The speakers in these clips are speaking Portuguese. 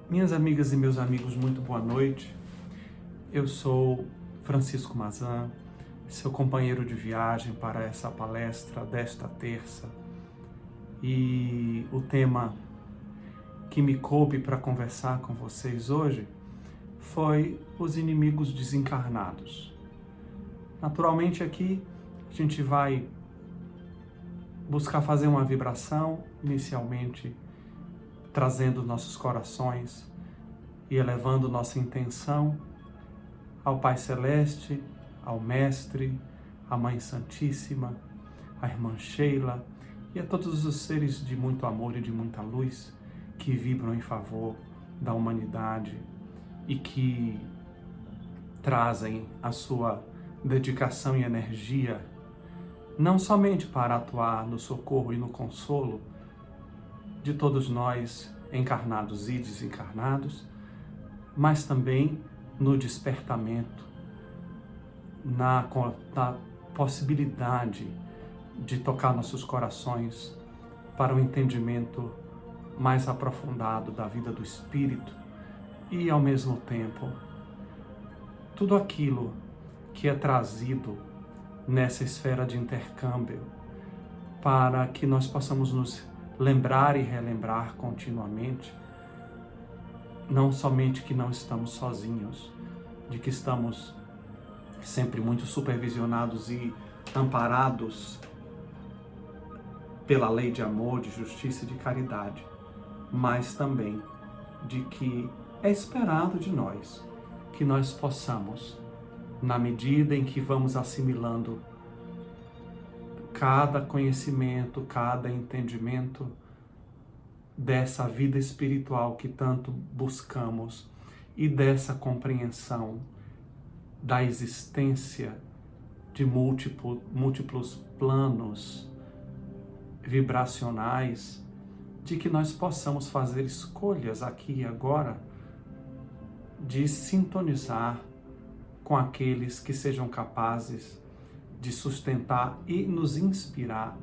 Minhas amigas e meus amigos, muito boa noite. Eu sou Francisco Mazan, seu companheiro de viagem para essa palestra desta terça. E o tema que me coube para conversar com vocês hoje foi os inimigos desencarnados. Naturalmente aqui a gente vai buscar fazer uma vibração, inicialmente trazendo nossos corações e elevando nossa intenção ao Pai Celeste, ao Mestre, à Mãe Santíssima, à Irmã Sheila e a todos os seres de muito amor e de muita luz que vibram em favor da humanidade e que trazem a sua dedicação e energia não somente para atuar no socorro e no consolo de todos nós, encarnados e desencarnados, mas também no despertamento, na possibilidade de tocar nossos corações para um entendimento mais aprofundado da vida do Espírito e, ao mesmo tempo, tudo aquilo que é trazido nessa esfera de intercâmbio para que nós possamos nos lembrar e relembrar continuamente, não somente que não estamos sozinhos, de que estamos sempre muito supervisionados e amparados pela lei de amor, de justiça e de caridade, mas também de que é esperado de nós que nós possamos, na medida em que vamos assimilando cada conhecimento, cada entendimento dessa vida espiritual que tanto buscamos e dessa compreensão da existência de múltiplos planos vibracionais, de que nós possamos fazer escolhas aqui e agora de sintonizar com aqueles que sejam capazes de sustentar e nos inspirar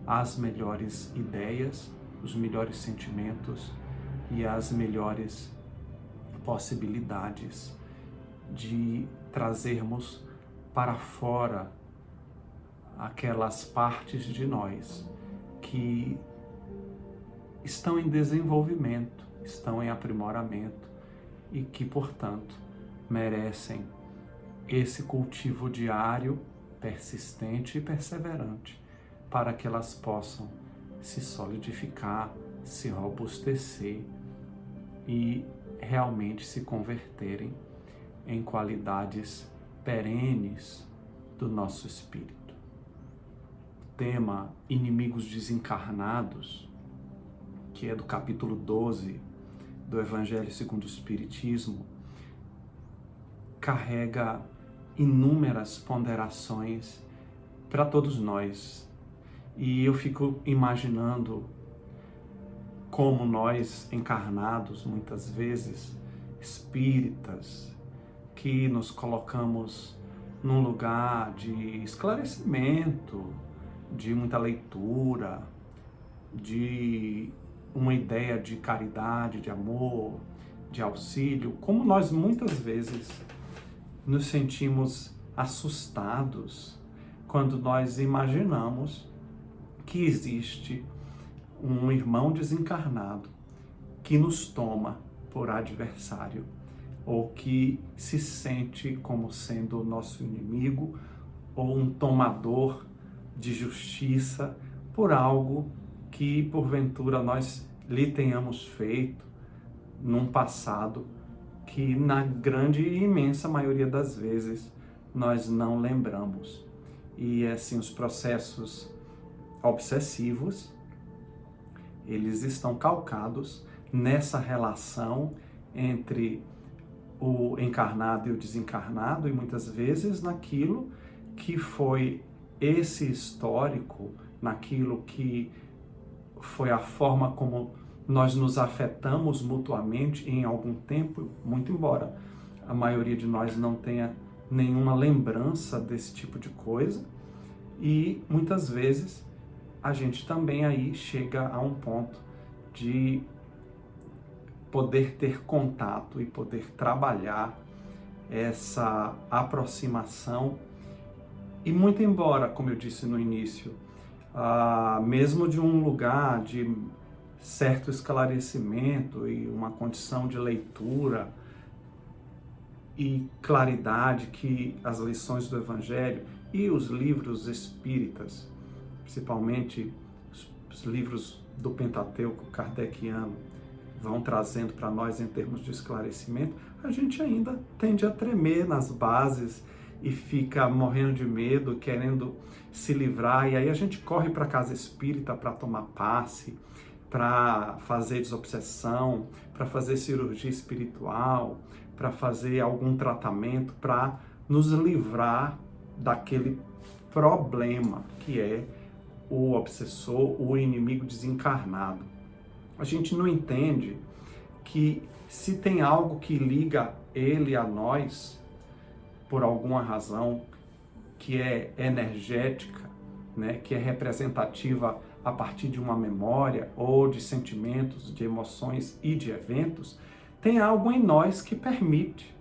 as melhores ideias, os melhores sentimentos e as melhores possibilidades de trazermos para fora aquelas partes de nós que estão em desenvolvimento, estão em aprimoramento e que, portanto, merecem esse cultivo diário, persistente e perseverante, para que elas possam se solidificar, se robustecer e realmente se converterem em qualidades perenes do nosso espírito. O tema Inimigos Desencarnados, que é do capítulo 12 do Evangelho segundo o Espiritismo, carrega inúmeras ponderações para todos nós. E eu fico imaginando como nós, encarnados, muitas vezes, espíritas, que nos colocamos num lugar de esclarecimento, de muita leitura, de uma ideia de caridade, de amor, de auxílio, como nós muitas vezes nos sentimos assustados quando nós imaginamos que existe um irmão desencarnado que nos toma por adversário ou que se sente como sendo o nosso inimigo ou um tomador de justiça por algo que porventura nós lhe tenhamos feito num passado que na grande e imensa maioria das vezes nós não lembramos. E assim, os processos obsessivos, eles estão calcados nessa relação entre o encarnado e o desencarnado, e muitas vezes naquilo que foi esse histórico, naquilo que foi a forma como nós nos afetamos mutuamente em algum tempo, muito embora a maioria de nós não tenha nenhuma lembrança desse tipo de coisa, e muitas vezes a gente também aí chega a um ponto de poder ter contato e poder trabalhar essa aproximação. E muito embora, como eu disse no início, mesmo de um lugar de certo esclarecimento e uma condição de leitura e claridade que as lições do Evangelho e os livros espíritas, principalmente os livros do Pentateuco kardeciano, vão trazendo para nós em termos de esclarecimento, a gente ainda tende a tremer nas bases e fica morrendo de medo, querendo se livrar, e aí a gente corre para a casa espírita para tomar passe, para fazer desobsessão, para fazer cirurgia espiritual, para fazer algum tratamento, para nos livrar daquele problema que é o obsessor, o inimigo desencarnado. A gente não entende que se tem algo que liga ele a nós, por alguma razão que é energética, né, que é representativa a partir de uma memória ou de sentimentos, de emoções e de eventos, tem algo em nós que permite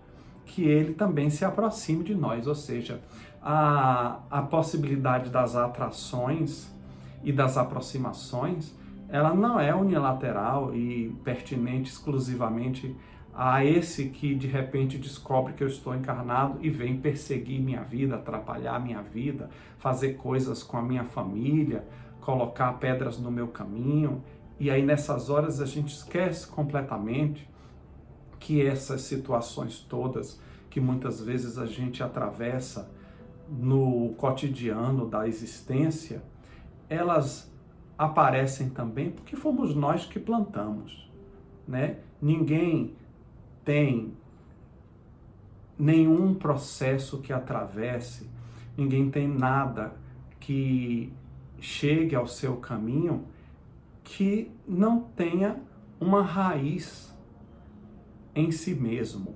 que ele também se aproxime de nós, ou seja, a possibilidade das atrações e das aproximações, ela não é unilateral e pertinente exclusivamente a esse que de repente descobre que eu estou encarnado e vem perseguir minha vida, atrapalhar minha vida, fazer coisas com a minha família, colocar pedras no meu caminho. E aí nessas horas a gente esquece completamente que essas situações todas que muitas vezes a gente atravessa no cotidiano da existência, elas aparecem também porque fomos nós que plantamos, né? Ninguém tem nenhum processo que atravesse, ninguém tem nada que chegue ao seu caminho que não tenha uma raiz em si mesmo.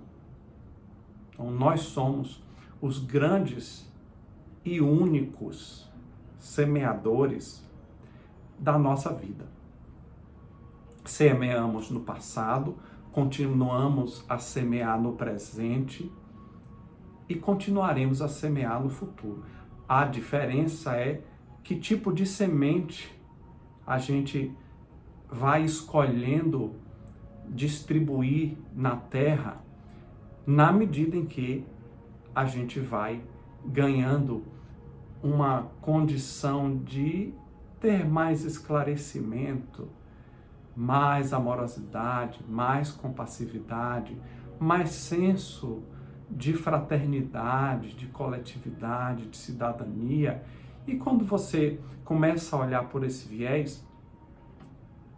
Então, nós somos os grandes e únicos semeadores da nossa vida. Semeamos no passado, continuamos a semear no presente e continuaremos a semear no futuro. A diferença é que tipo de semente a gente vai escolhendo distribuir na terra na medida em que a gente vai ganhando uma condição de ter mais esclarecimento, mais amorosidade, mais compassividade, mais senso de fraternidade, de coletividade, de cidadania. E quando você começa a olhar por esse viés,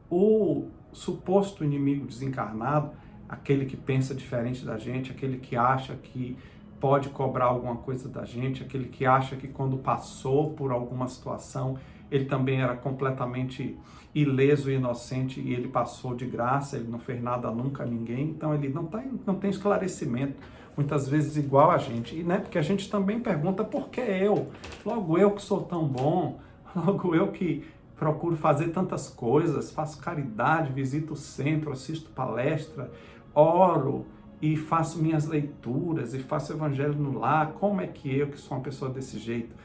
o suposto inimigo desencarnado, aquele que pensa diferente da gente, aquele que acha que pode cobrar alguma coisa da gente, aquele que acha que quando passou por alguma situação, ele também era completamente ileso e inocente e ele passou de graça, ele não fez nada nunca a ninguém, então ele não tem esclarecimento, muitas vezes igual a gente, e, né, porque a gente também pergunta por que eu? Logo eu que sou tão bom, logo eu que procuro fazer tantas coisas, faço caridade, visito o centro, assisto palestra, oro e faço minhas leituras e faço evangelho no lar, como é que eu, que sou uma pessoa desse jeito,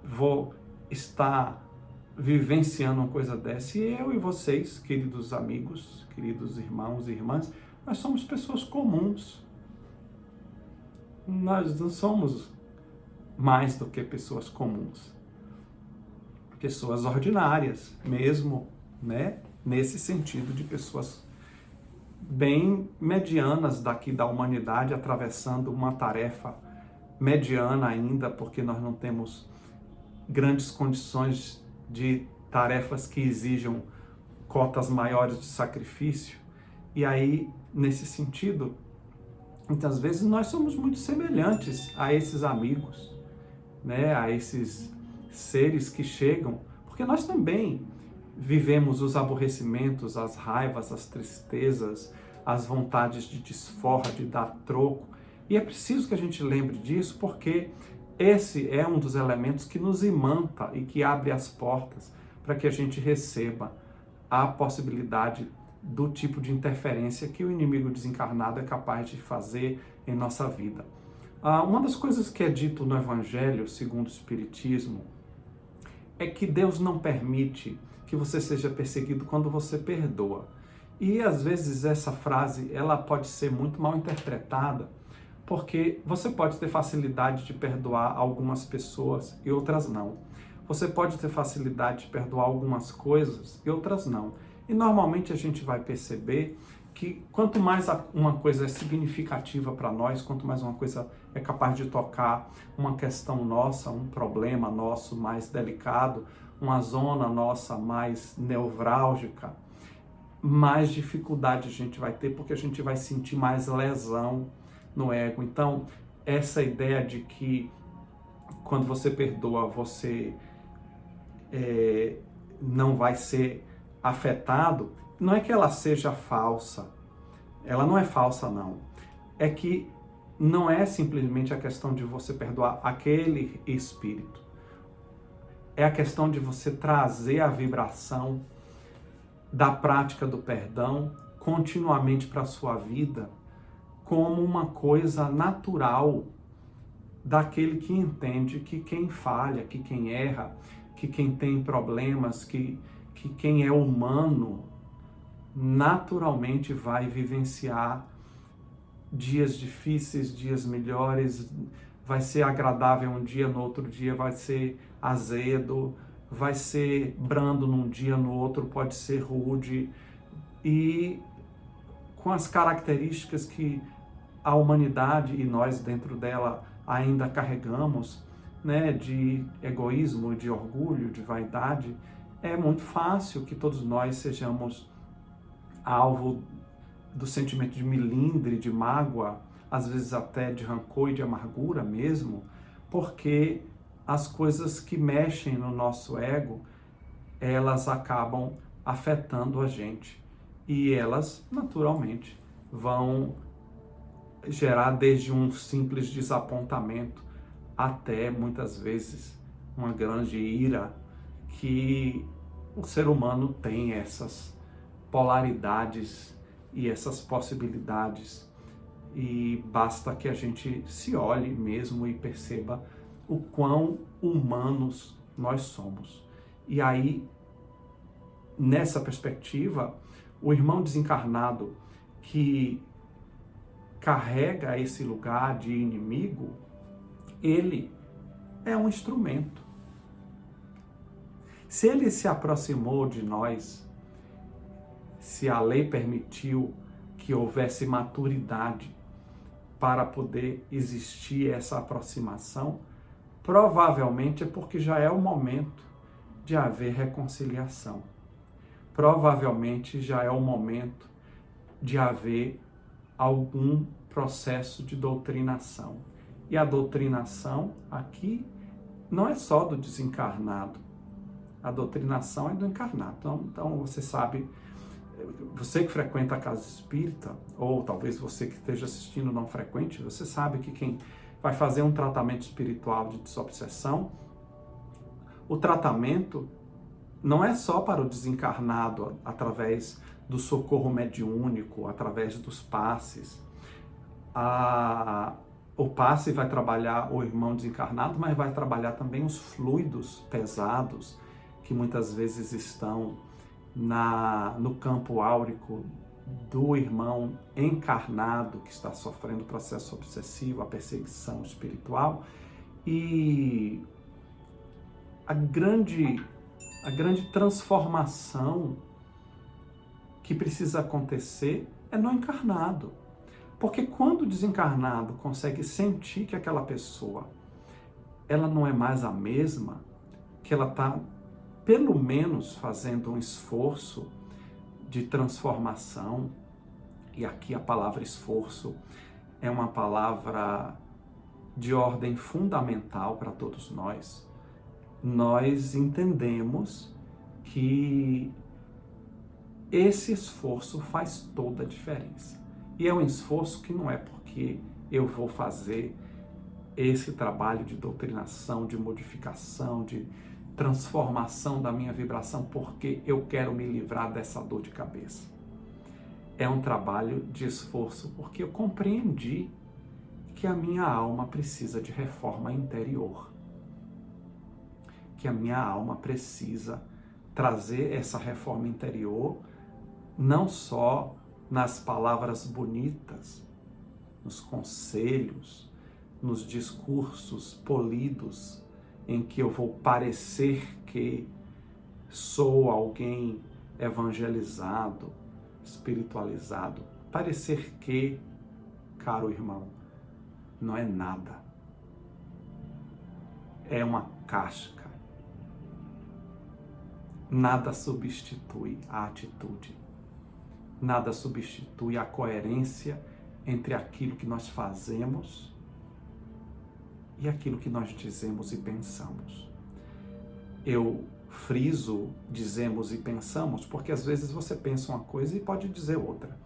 vou estar vivenciando uma coisa dessa? E eu e vocês, queridos amigos, queridos irmãos e irmãs, nós somos pessoas comuns. Nós não somos mais do que pessoas comuns. Pessoas ordinárias, mesmo, né? Nesse sentido de pessoas bem medianas daqui da humanidade, atravessando uma tarefa mediana ainda, porque nós não temos grandes condições de tarefas que exijam cotas maiores de sacrifício. E aí, nesse sentido, muitas vezes nós somos muito semelhantes a esses amigos, né? A esses seres que chegam, porque nós também vivemos os aborrecimentos, as raivas, as tristezas, as vontades de desforra, de dar troco. E é preciso que a gente lembre disso, porque esse é um dos elementos que nos imanta e que abre as portas para que a gente receba a possibilidade do tipo de interferência que o inimigo desencarnado é capaz de fazer em nossa vida. Uma das coisas que é dito no Evangelho, segundo o Espiritismo, é que Deus não permite que você seja perseguido quando você perdoa. E às vezes essa frase ela pode ser muito mal interpretada, porque você pode ter facilidade de perdoar algumas pessoas e outras não. Você pode ter facilidade de perdoar algumas coisas e outras não. E normalmente a gente vai perceber que quanto mais uma coisa é significativa para nós, quanto mais uma coisa é capaz de tocar uma questão nossa, um problema nosso mais delicado, uma zona nossa mais nevrálgica, mais dificuldade a gente vai ter, porque a gente vai sentir mais lesão no ego. Então, essa ideia de que quando você perdoa, você não vai ser afetado, não é que ela seja falsa. Ela não é falsa, não. É que não é simplesmente a questão de você perdoar aquele espírito. É a questão de você trazer a vibração da prática do perdão continuamente para a sua vida como uma coisa natural daquele que entende que quem falha, que quem erra, que quem tem problemas, que quem é humano naturalmente vai vivenciar dias difíceis, dias melhores, vai ser agradável um dia, no outro dia vai ser azedo, vai ser brando num dia, no outro pode ser rude, e com as características que a humanidade e nós dentro dela ainda carregamos, né, de egoísmo, de orgulho, de vaidade, é muito fácil que todos nós sejamos alvo do sentimento de milindre, de mágoa, às vezes até de rancor e de amargura mesmo, porque as coisas que mexem no nosso ego, elas acabam afetando a gente. E elas, naturalmente, vão gerar desde um simples desapontamento até, muitas vezes, uma grande ira, que o ser humano tem essas polaridades e essas possibilidades, e basta que a gente se olhe mesmo e perceba o quão humanos nós somos. E aí, nessa perspectiva, o irmão desencarnado que carrega esse lugar de inimigo, ele é um instrumento. Se ele se aproximou de nós, se a lei permitiu que houvesse maturidade para poder existir essa aproximação, provavelmente é porque já é o momento de haver reconciliação. Provavelmente já é o momento de haver algum processo de doutrinação. E a doutrinação aqui não é só do desencarnado. A doutrinação é do encarnado. Então você sabe, você que frequenta a casa espírita, ou talvez você que esteja assistindo não frequente, você sabe que quem vai fazer um tratamento espiritual de desobsessão, o tratamento não é só para o desencarnado através do socorro mediúnico, através dos passes. O passe vai trabalhar o irmão desencarnado, mas vai trabalhar também os fluidos pesados que muitas vezes estão no campo áurico do irmão encarnado que está sofrendo o processo obsessivo, a perseguição espiritual. E a grande transformação que precisa acontecer é no encarnado. Porque quando o desencarnado consegue sentir que aquela pessoa ela não é mais a mesma, que ela está pelo menos fazendo um esforço de transformação, e aqui a palavra esforço é uma palavra de ordem fundamental para todos nós, nós entendemos que esse esforço faz toda a diferença. E é um esforço que não é porque eu vou fazer esse trabalho de doutrinação, de modificação, de transformação da minha vibração porque eu quero me livrar dessa dor de cabeça. é um trabalho de esforço, porque eu compreendi que a minha alma precisa de reforma interior, que a minha alma precisa trazer essa reforma interior, não só nas palavras bonitas, nos conselhos, nos discursos polidos, em que eu vou parecer que sou alguém evangelizado, espiritualizado. Parecer que, caro irmão, não é nada. É uma casca. Nada substitui a atitude. Nada substitui a coerência entre aquilo que nós fazemos e aquilo que nós dizemos e pensamos. Eu friso dizemos e pensamos porque às vezes você pensa uma coisa e pode dizer outra.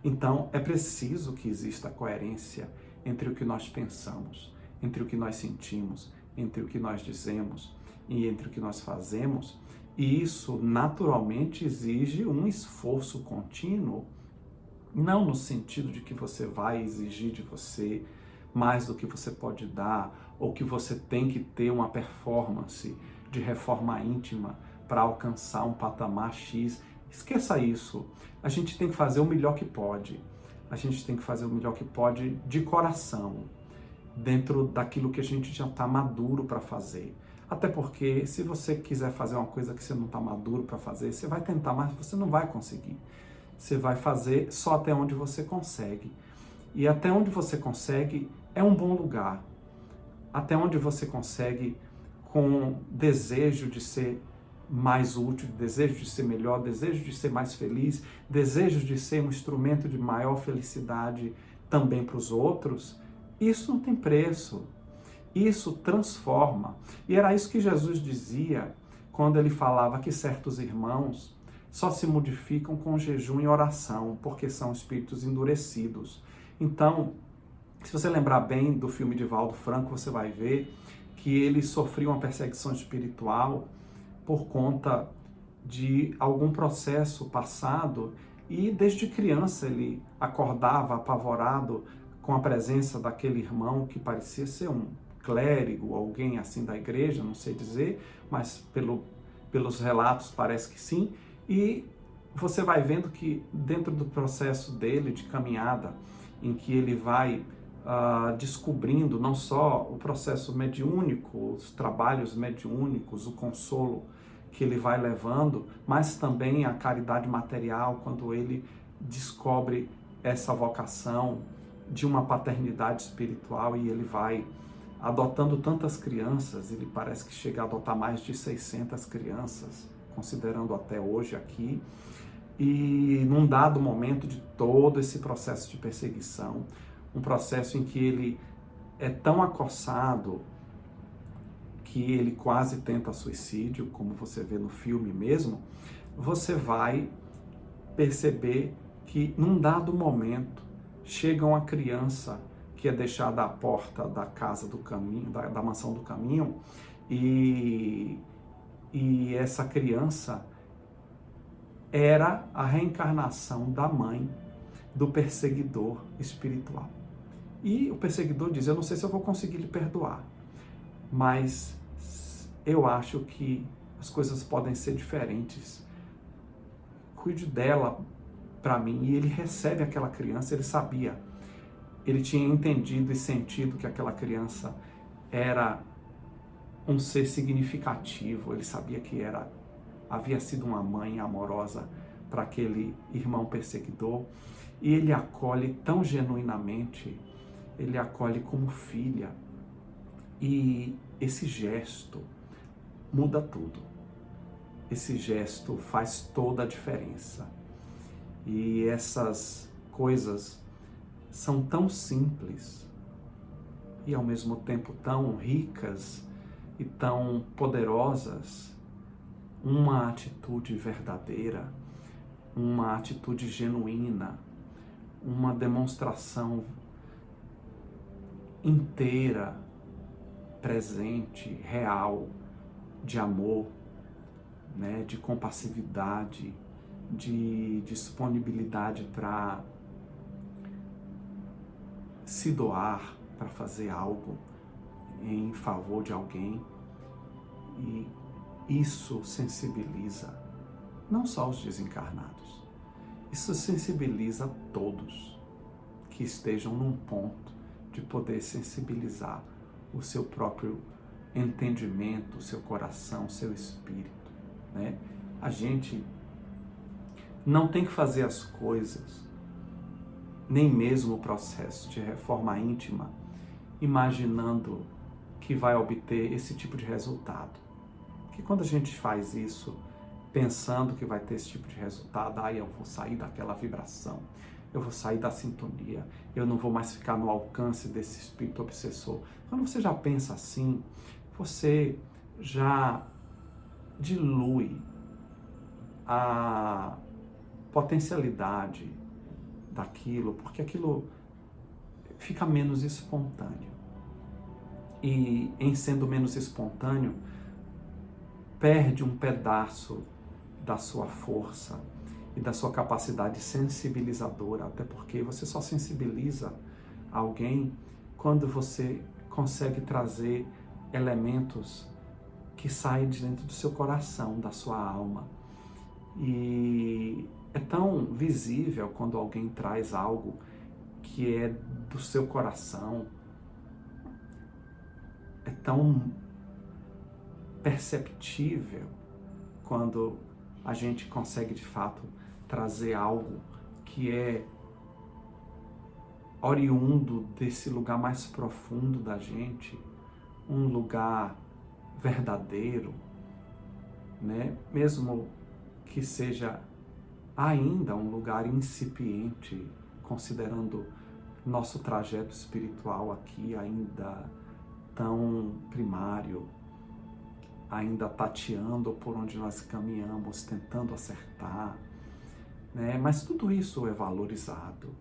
Então é preciso que exista coerência entre o que nós pensamos, entre o que nós sentimos, entre o que nós dizemos e entre o que nós fazemos. E isso naturalmente exige um esforço contínuo, não no sentido de que você vai exigir de você mais do que você pode dar, ou que você tem que ter uma performance de reforma íntima para alcançar um patamar X. Esqueça isso. A gente tem que fazer o melhor que pode. A gente tem que fazer o melhor que pode de coração, dentro daquilo que a gente já está maduro para fazer. Até porque, se você quiser fazer uma coisa que você não está maduro para fazer, você vai tentar, mas você não vai conseguir. Você vai fazer só até onde você consegue. E até onde você consegue é um bom lugar. Até onde você consegue com desejo de ser mais útil, desejo de ser melhor, desejo de ser mais feliz, desejo de ser um instrumento de maior felicidade também para os outros, isso não tem preço. Isso transforma. E era isso que Jesus dizia quando ele falava que certos irmãos só se modificam com jejum e oração, porque são espíritos endurecidos. Então, se você lembrar bem do filme de Valdo Franco, você vai ver que ele sofreu uma perseguição espiritual por conta de algum processo passado e desde criança ele acordava apavorado com a presença daquele irmão que parecia ser um clérigo, alguém assim da igreja, não sei dizer, mas pelos relatos parece que sim. E você vai vendo que dentro do processo dele de caminhada, em que ele vai descobrindo não só o processo mediúnico, os trabalhos mediúnicos, o consolo que ele vai levando, mas também a caridade material, quando ele descobre essa vocação de uma paternidade espiritual e ele vai adotando tantas crianças, ele parece que chega a adotar mais de 600 crianças, considerando até hoje aqui, e num dado momento de todo esse processo de perseguição, um processo em que ele é tão acossado que ele quase tenta suicídio, como você vê no filme mesmo, você vai perceber que num dado momento chega uma criança que é deixada à porta da casa do caminho, da mansão do caminho, e essa criança era a reencarnação da mãe do perseguidor espiritual. E o perseguidor diz: eu não sei se eu vou conseguir lhe perdoar, mas eu acho que as coisas podem ser diferentes. Cuide dela para mim. E ele recebe aquela criança, ele sabia, ele tinha entendido e sentido que aquela criança era um ser significativo, ele sabia que havia sido uma mãe amorosa para aquele irmão perseguidor, e ele acolhe tão genuinamente, ele acolhe como filha, e esse gesto muda tudo. Esse gesto faz toda a diferença. E essas coisas são tão simples e ao mesmo tempo tão ricas e tão poderosas. Uma atitude verdadeira, uma atitude genuína, uma demonstração inteira, presente, real, de amor, né, de compassividade, de disponibilidade para se doar, para fazer algo em favor de alguém. E isso sensibiliza não só os desencarnados, isso sensibiliza todos que estejam num ponto de poder sensibilizar o seu próprio entendimento, o seu coração, o seu espírito, né? A gente não tem que fazer as coisas, nem mesmo o processo de reforma íntima, imaginando que vai obter esse tipo de resultado. Porque quando a gente faz isso, pensando que vai ter esse tipo de resultado, eu vou sair daquela vibração, eu vou sair da sintonia, eu não vou mais ficar no alcance desse espírito obsessor. Quando você já pensa assim, você já dilui a potencialidade daquilo, porque aquilo fica menos espontâneo. E em sendo menos espontâneo, perde um pedaço da sua força e da sua capacidade sensibilizadora, até porque você só sensibiliza alguém quando você consegue trazer elementos que saem de dentro do seu coração, da sua alma. E é tão visível quando alguém traz algo que é do seu coração, é tão perceptível quando a gente consegue de fato trazer algo que é oriundo desse lugar mais profundo da gente, um lugar verdadeiro, né? Mesmo que seja ainda um lugar incipiente, considerando nosso trajeto espiritual aqui ainda tão primário, ainda tateando por onde nós caminhamos, tentando acertar, né? Mas tudo isso é valorizado.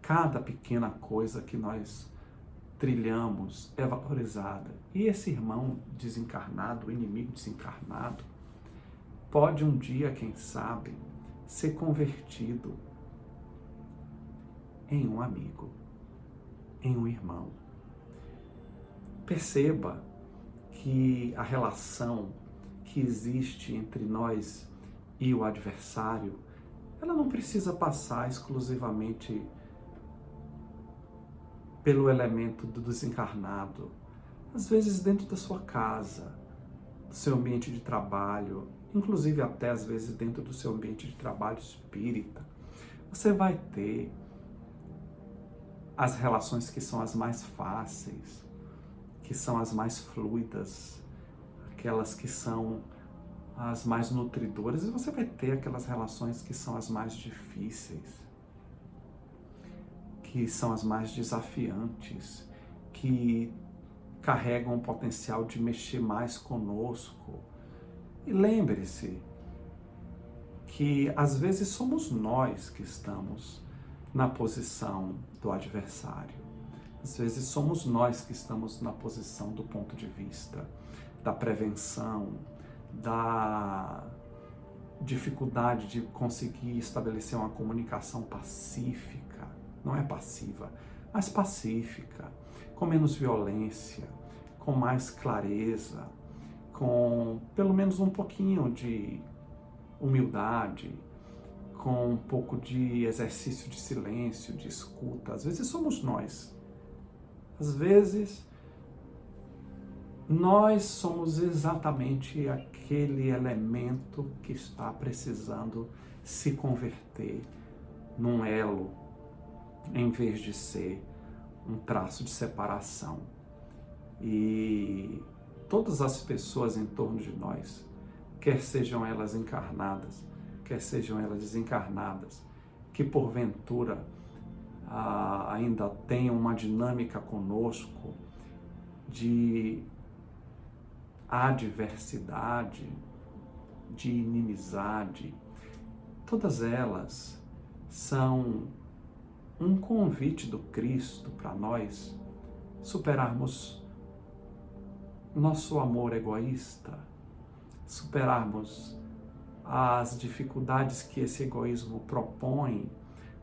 Cada pequena coisa que nós trilhamos é valorizada. E esse irmão desencarnado, o inimigo desencarnado, pode um dia, quem sabe, ser convertido em um amigo, em um irmão. Perceba que a relação que existe entre nós e o adversário, ela não precisa passar exclusivamente pelo elemento do desencarnado. Às vezes dentro da sua casa, do seu ambiente de trabalho, inclusive até às vezes dentro do seu ambiente de trabalho espírita, você vai ter as relações que são as mais fáceis, que são as mais fluidas, aquelas que são as mais nutridoras, e você vai ter aquelas relações que são as mais difíceis, que são as mais desafiantes, que carregam o potencial de mexer mais conosco. E lembre-se que às vezes somos nós que estamos na posição do adversário. Às vezes somos nós que estamos na posição do ponto de vista da prevenção, da dificuldade de conseguir estabelecer uma comunicação pacífica, não é passiva, mas pacífica, com menos violência, com mais clareza, com pelo menos um pouquinho de humildade, com um pouco de exercício de silêncio, de escuta. Às vezes somos nós. Às vezes nós somos exatamente aquele elemento que está precisando se converter num elo, em vez de ser um traço de separação. E todas as pessoas em torno de nós, quer sejam elas encarnadas, quer sejam elas desencarnadas, que porventura ainda tenham uma dinâmica conosco de adversidade, de inimizade, todas elas são um convite do Cristo para nós superarmos nosso amor egoísta, superarmos as dificuldades que esse egoísmo propõe,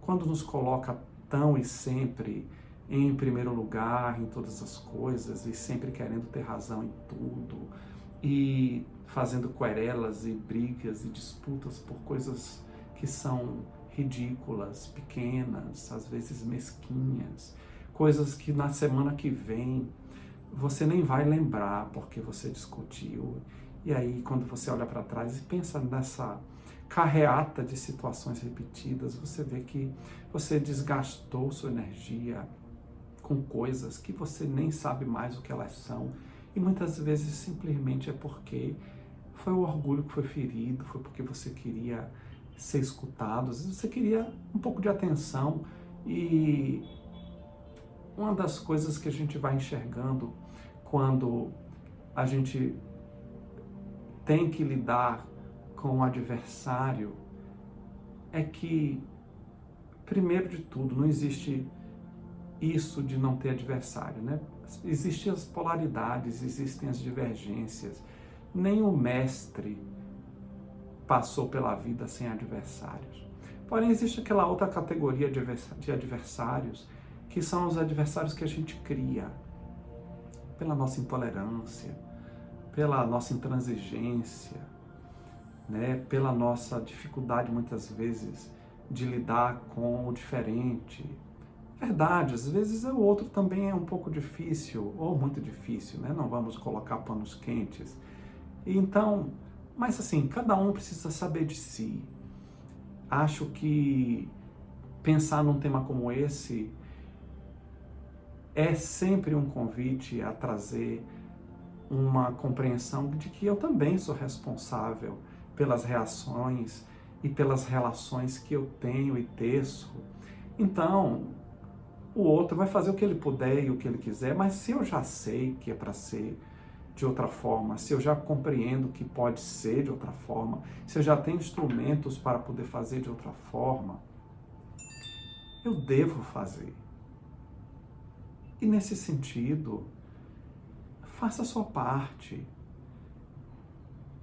quando nos coloca tão e sempre em primeiro lugar em todas as coisas e sempre querendo ter razão em tudo e fazendo querelas e brigas e disputas por coisas que são ridículas, pequenas, às vezes mesquinhas, coisas que na semana que vem você nem vai lembrar porque você discutiu. E aí, quando você olha para trás e pensa nessa carreata de situações repetidas, você vê que você desgastou sua energia com coisas que você nem sabe mais o que elas são. E muitas vezes simplesmente é porque foi o orgulho que foi ferido, foi porque você queria ser escutado, às vezes você queria um pouco de atenção. E uma das coisas que a gente vai enxergando quando a gente tem que lidar com o adversário é que, primeiro de tudo, não existe isso de não ter adversário, né? Existem as polaridades, existem as divergências. Nem o mestre passou pela vida sem adversários. Porém, existe aquela outra categoria de adversários, que são os adversários que a gente cria pela nossa intolerância, pela nossa intransigência, né? Pela nossa dificuldade, muitas vezes, de lidar com o diferente. Verdade, às vezes o outro também é um pouco difícil, ou muito difícil, né? Não vamos colocar panos quentes. Então, mas assim, cada um precisa saber de si. Acho que pensar num tema como esse é sempre um convite a trazer uma compreensão de que eu também sou responsável pelas reações e pelas relações que eu tenho e teço. Então, o outro vai fazer o que ele puder e o que ele quiser, mas se eu já sei que é para ser de outra forma, se eu já compreendo que pode ser de outra forma, se eu já tenho instrumentos para poder fazer de outra forma, eu devo fazer. E nesse sentido, faça a sua parte.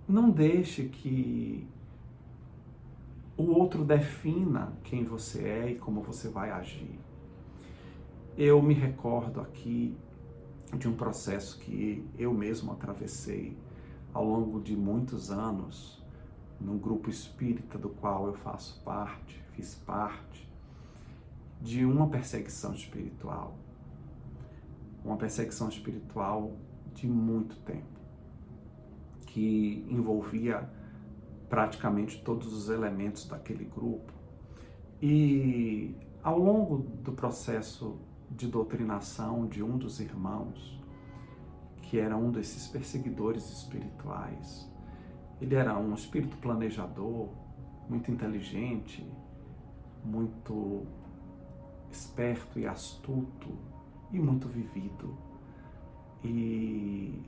Não deixe que o outro defina quem você é e como você vai agir. Eu me recordo aqui de um processo que eu mesmo atravessei ao longo de muitos anos, num grupo espírita do qual eu faço parte, fiz parte, de uma perseguição espiritual. Uma perseguição espiritual de muito tempo, que envolvia praticamente todos os elementos daquele grupo. E ao longo do processo de doutrinação de um dos irmãos, que era um desses perseguidores espirituais, ele era um espírito planejador, muito inteligente, muito esperto e astuto e muito vivido.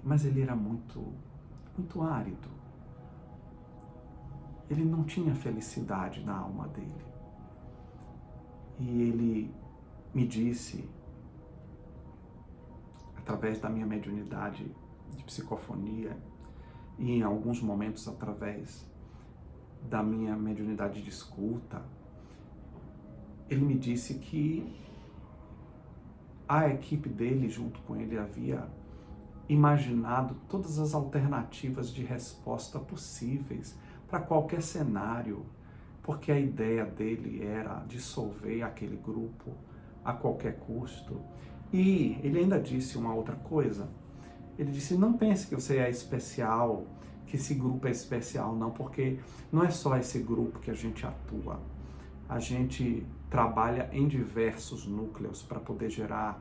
Mas ele era muito árido. Ele não tinha felicidade na alma dele. E ele me disse, através da minha mediunidade de psicofonia, e em alguns momentos através da minha mediunidade de escuta, ele me disse que a equipe dele, junto com ele, havia imaginado todas as alternativas de resposta possíveis para qualquer cenário, porque a ideia dele era dissolver aquele grupo a qualquer custo. E ele ainda disse uma outra coisa. Ele disse, não pense que você é especial, que esse grupo é especial, não, porque não é só esse grupo que a gente atua. A gente trabalha em diversos núcleos para poder gerar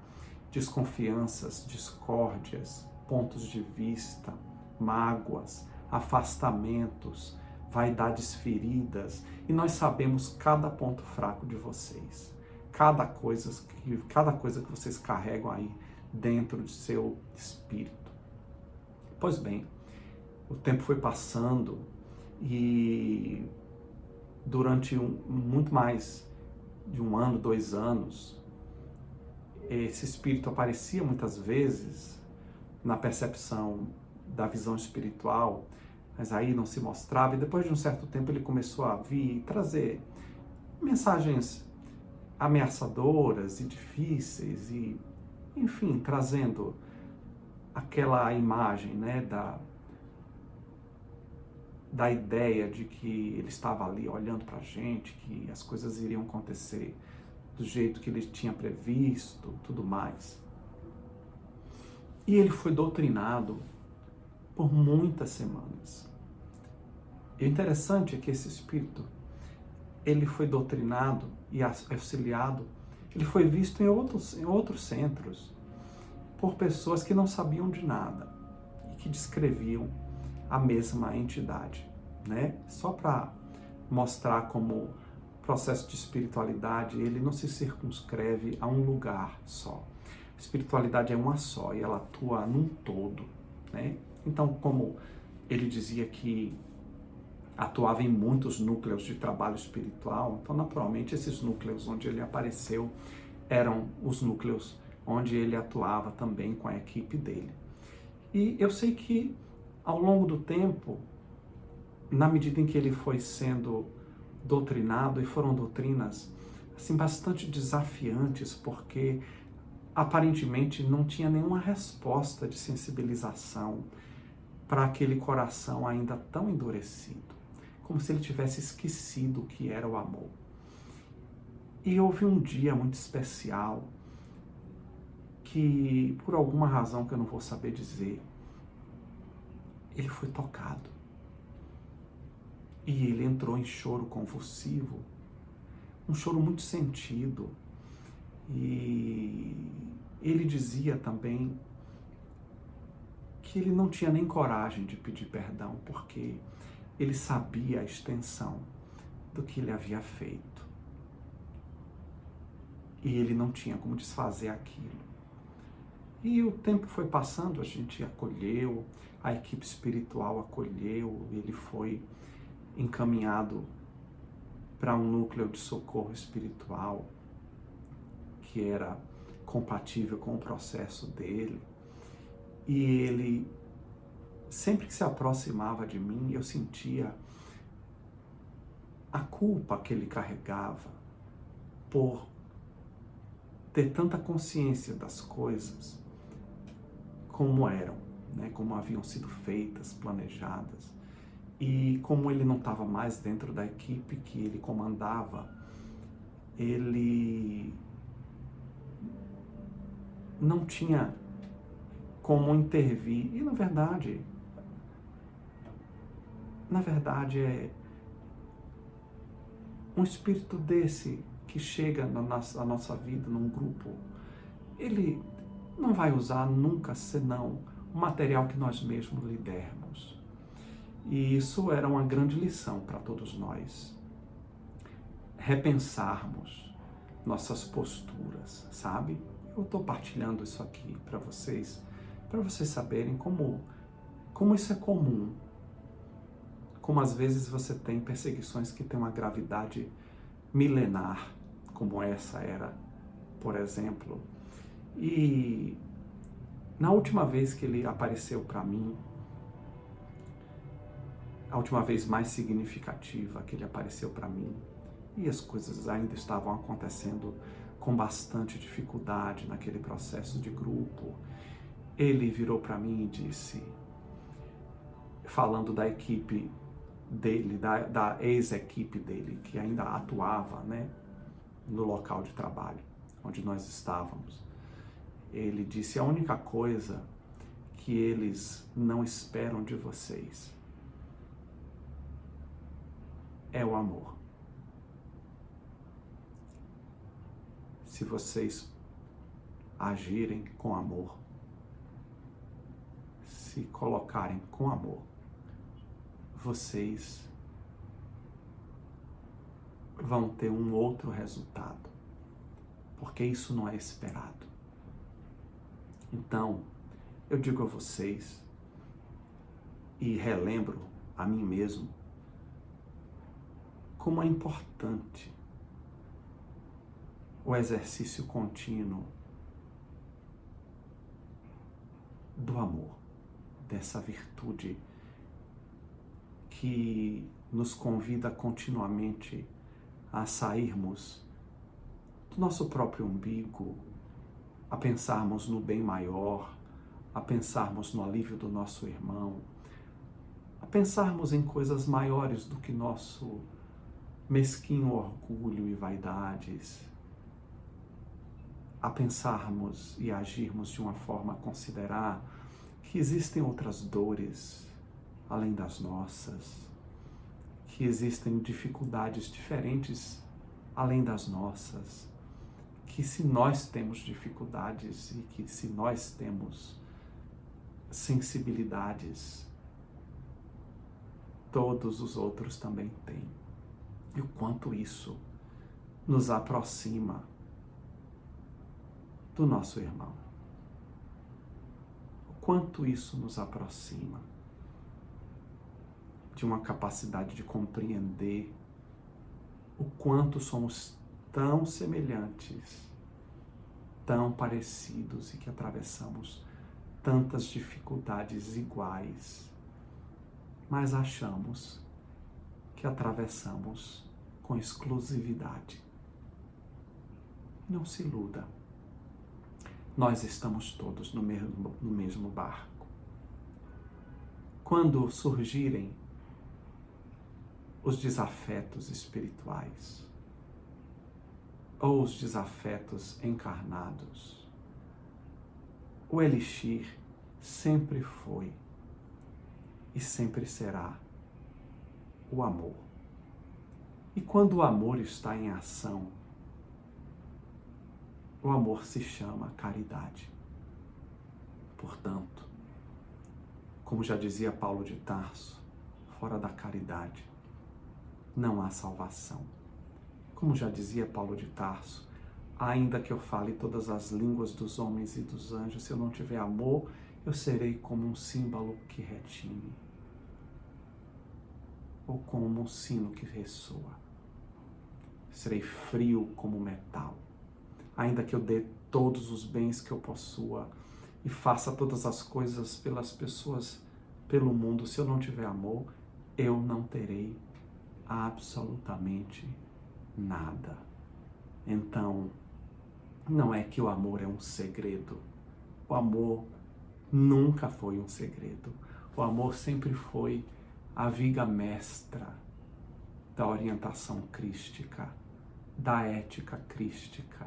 desconfianças, discórdias, pontos de vista, mágoas, afastamentos, vaidades feridas, e nós sabemos cada ponto fraco de vocês, cada coisa que vocês carregam aí dentro de seu espírito. Pois bem, o tempo foi passando e durante muito mais de 1 ano, 2 anos, esse espírito aparecia muitas vezes na percepção da visão espiritual, mas aí não se mostrava, e depois de um certo tempo ele começou a vir trazer mensagens ameaçadoras e difíceis, e enfim, trazendo aquela imagem, né, da ideia de que ele estava ali olhando para a gente, que as coisas iriam acontecer do jeito que ele tinha previsto, tudo mais. E ele foi doutrinado por muitas semanas. E o interessante é que esse espírito, ele foi doutrinado e auxiliado, ele foi visto em outros centros por pessoas que não sabiam de nada e que descreviam a mesma entidade, né? Só para mostrar como o processo de espiritualidade, ele não se circunscreve a um lugar só. A espiritualidade é uma só e ela atua num todo, né? Então, como ele dizia que atuava em muitos núcleos de trabalho espiritual, então naturalmente esses núcleos onde ele apareceu eram os núcleos onde ele atuava também com a equipe dele. E eu sei que ao longo do tempo, na medida em que ele foi sendo doutrinado, e foram doutrinas assim bastante desafiantes, porque aparentemente não tinha nenhuma resposta de sensibilização para aquele coração ainda tão endurecido, como se ele tivesse esquecido o que era o amor. E houve um dia muito especial que, por alguma razão que eu não vou saber dizer, ele foi tocado. E ele entrou em choro convulsivo, um choro muito sentido. E ele dizia também que ele não tinha nem coragem de pedir perdão, porque ele sabia a extensão do que ele havia feito. E ele não tinha como desfazer aquilo. E o tempo foi passando, a gente acolheu, a equipe espiritual acolheu, ele foi encaminhado para um núcleo de socorro espiritual que era compatível com o processo dele. E ele, sempre que se aproximava de mim, eu sentia a culpa que ele carregava por ter tanta consciência das coisas como eram, né? Como haviam sido feitas, planejadas. E como ele não estava mais dentro da equipe que ele comandava, ele não tinha como intervir. E na verdade é um espírito desse que chega na nossa vida, num grupo, ele não vai usar nunca senão o material que nós mesmos lhe dermos. E isso era uma grande lição para todos nós. Repensarmos nossas posturas, sabe? Eu estou partilhando isso aqui para vocês saberem como isso é comum. Como às vezes você tem perseguições que têm uma gravidade milenar, como essa era, por exemplo. E na última vez que ele apareceu para mim, a última vez mais significativa que ele apareceu para mim, e as coisas ainda estavam acontecendo com bastante dificuldade naquele processo de grupo, ele virou para mim e disse, falando da equipe dele, da ex-equipe dele, que ainda atuava, né, no local de trabalho onde nós estávamos, ele disse, a única coisa que eles não esperam de vocês é o amor. Se vocês agirem com amor, se colocarem com amor, vocês vão ter um outro resultado, porque isso não é esperado. Então, eu digo a vocês, e relembro a mim mesmo, como é importante o exercício contínuo do amor, dessa virtude que nos convida continuamente a sairmos do nosso próprio umbigo, a pensarmos no bem maior, a pensarmos no alívio do nosso irmão, a pensarmos em coisas maiores do que nosso mesquinho orgulho e vaidades, a pensarmos e agirmos de uma forma a considerar que existem outras dores além das nossas, que existem dificuldades diferentes além das nossas, que se nós temos dificuldades e que se nós temos sensibilidades, todos os outros também têm. E o quanto isso nos aproxima do nosso irmão. O quanto isso nos aproxima de uma capacidade de compreender o quanto somos tão semelhantes, tão parecidos e que atravessamos tantas dificuldades iguais, mas achamos que atravessamos com exclusividade. Não se iluda. Nós estamos todos no mesmo barco. Quando surgirem os desafetos espirituais ou os desafetos encarnados, o elixir sempre foi e sempre será o amor. E quando o amor está em ação, o amor se chama caridade. Portanto, como já dizia Paulo de Tarso, fora da caridade não há salvação. Como já dizia Paulo de Tarso, ainda que eu fale todas as línguas dos homens e dos anjos, se eu não tiver amor, eu serei como um símbolo que retine, ou como um sino que ressoa. Serei frio como metal. Ainda que eu dê todos os bens que eu possua e faça todas as coisas pelas pessoas, pelo mundo, se eu não tiver amor, eu não terei absolutamente nada. Então, não é que o amor é um segredo. O amor nunca foi um segredo. O amor sempre foi a viga mestra da orientação crística, da ética crística,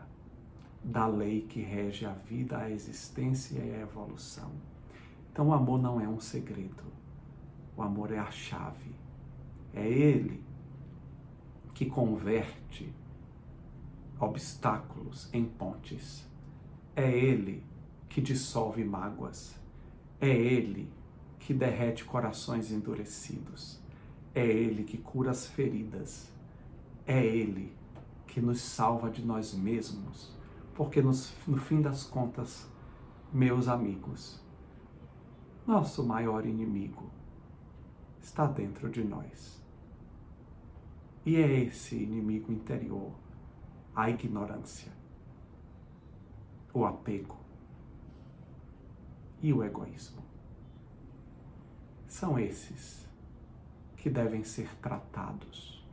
da lei que rege a vida, a existência e a evolução. Então o amor não é um segredo. O amor é a chave. É ele que converte obstáculos em pontes. É ele que dissolve mágoas. É ele que derrete corações endurecidos. É ele que cura as feridas. É ele que nos salva de nós mesmos. Porque no fim das contas, meus amigos, nosso maior inimigo está dentro de nós. E é esse inimigo interior, a ignorância, o apego e o egoísmo. São esses que devem ser tratados,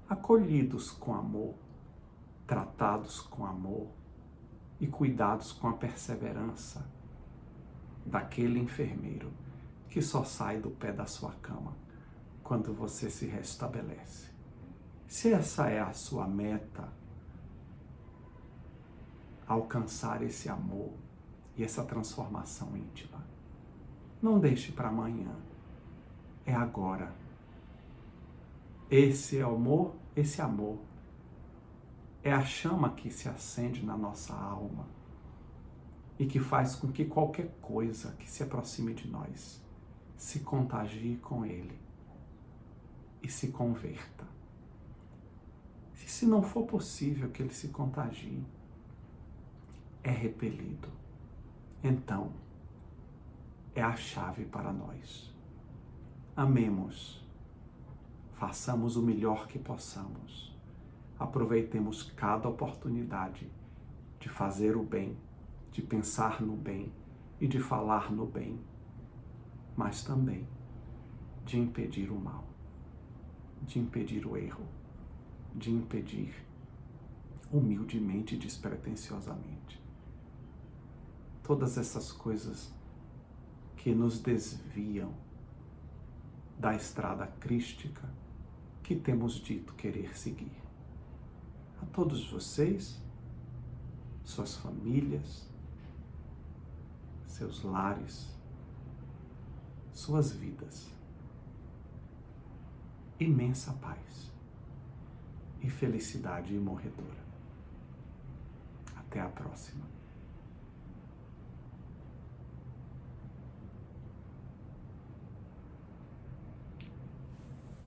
acolhidos com amor, tratados com amor e cuidados com a perseverança daquele enfermeiro que só sai do pé da sua cama quando você se restabelece. Se essa é a sua meta, alcançar esse amor e essa transformação íntima, não deixe para amanhã, é agora. Esse amor é a chama que se acende na nossa alma e que faz com que qualquer coisa que se aproxime de nós se contagie com ele e se converta. Se não for possível que ele se contagie, é repelido. Então, é a chave para nós. Amemos, façamos o melhor que possamos, aproveitemos cada oportunidade de fazer o bem, de pensar no bem e de falar no bem, mas também de impedir o mal, de impedir o erro, de impedir humildemente e despretensiosamente todas essas coisas que nos desviam da estrada crística que temos dito querer seguir. A todos vocês, suas famílias, seus lares, suas vidas, imensa paz e felicidade imorredora. Até a próxima.